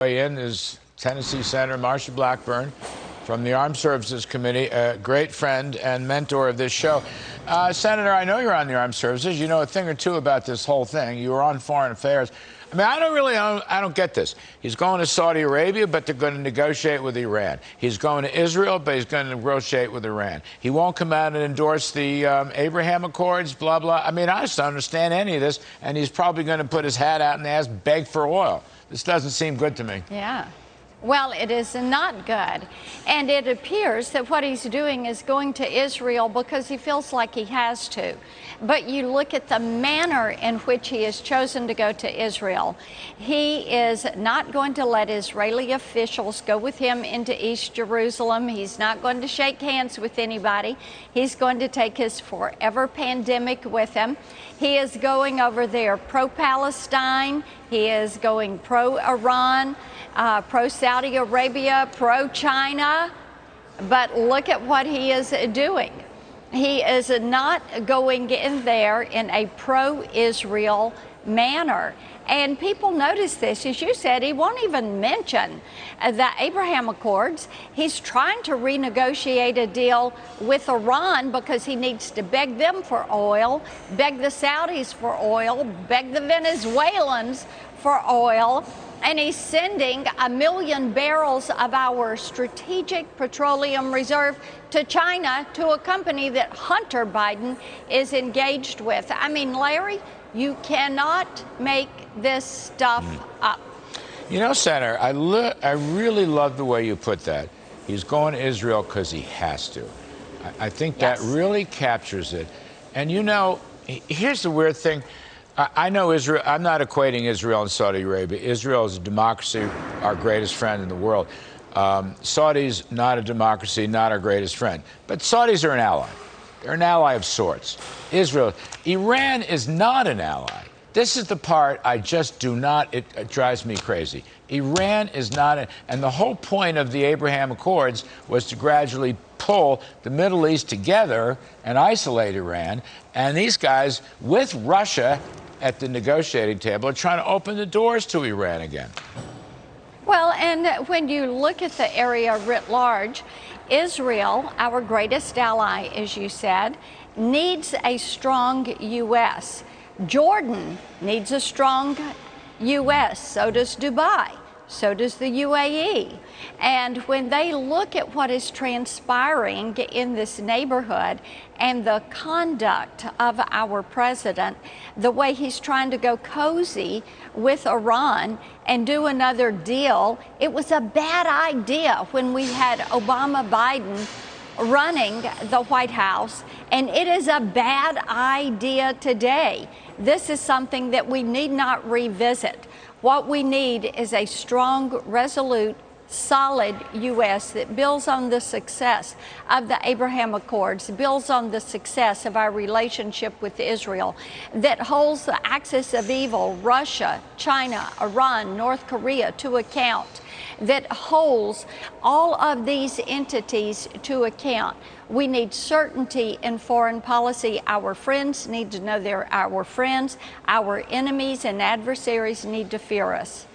In is Tennessee Senator Marsha Blackburn from the Armed Services Committee, a great friend and mentor of this show. Senator, I know you're on the Armed Services. You know a thing or two about this whole thing. You were on Foreign Affairs. I mean, I don't get this. He's going to Saudi Arabia, but they're going to negotiate with Iran. He's going to Israel, but he's going to negotiate with Iran. He won't come out and endorse the Abraham Accords, blah, blah. I mean, I just don't understand any of this, and he's probably going to put his hat out and ask, beg for oil. This doesn't seem good to me. Yeah. Well, it is not good. And it appears that what he's doing is going to Israel because he feels like he has to. But you look at the manner in which he has chosen to go to Israel. He is not going to let Israeli officials go with him into East Jerusalem. He's not going to shake hands with anybody. He's going to take his forever pandemic with him. He is going over there pro-Palestine. He is going pro-Iran, pro-Saudi Arabia, pro-China. But look at what he is doing. He is not going in there in a pro-Israel manner. And people notice this. As you said, he won't even mention the Abraham Accords. He's trying to renegotiate a deal with Iran because he needs to beg them for oil, beg the Saudis for oil, beg the Venezuelans for oil. And he's sending 1 million barrels of our strategic petroleum reserve to China, to a company that Hunter Biden is engaged with. I mean, Larry, you cannot make this stuff up. You know, Senator, I really love the way you put that. He's going to Israel because he has to. I think that really captures it. And, you know, here's the weird thing. I know Israel. I'm not equating Israel and Saudi Arabia. Israel is a democracy, our greatest friend in the world. Saudi's not a democracy, not our greatest friend. But Saudis are an ally. They're an ally of sorts. Iran is not an ally. This is the part I just do not, it drives me crazy. Iran is not, and the whole point of the Abraham Accords was to gradually pull the Middle East together and isolate Iran. And these guys, with Russia at the negotiating table, are trying to open the doors to Iran again. Well, and when you look at the area writ large, Israel, our greatest ally, as you said, needs a strong U.S. Jordan needs a strong U.S. So does Dubai. So does the UAE. And when they look at what is transpiring in this neighborhood and the conduct of our president, the way he's trying to go cozy with Iran and do another deal, it was a bad idea when we had Obama-Biden running the White House, and it is a bad idea today. This is something that we need not revisit. What we need is a strong, resolute, solid U.S. that builds on the success of the Abraham Accords, builds on the success of our relationship with Israel, that holds the axis of evil, Russia, China, Iran, North Korea, to account, that holds all of these entities to account. We need certainty in foreign policy. Our friends need to know they're our friends. Our enemies and adversaries need to fear us.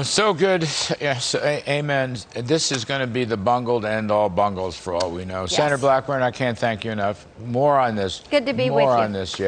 So good. Yes, amen. This is going to be the bungled end all bungles for all we know. Yes. Senator Blackburn, I can't thank you enough. More on this. Good to be with you. More on this, yeah.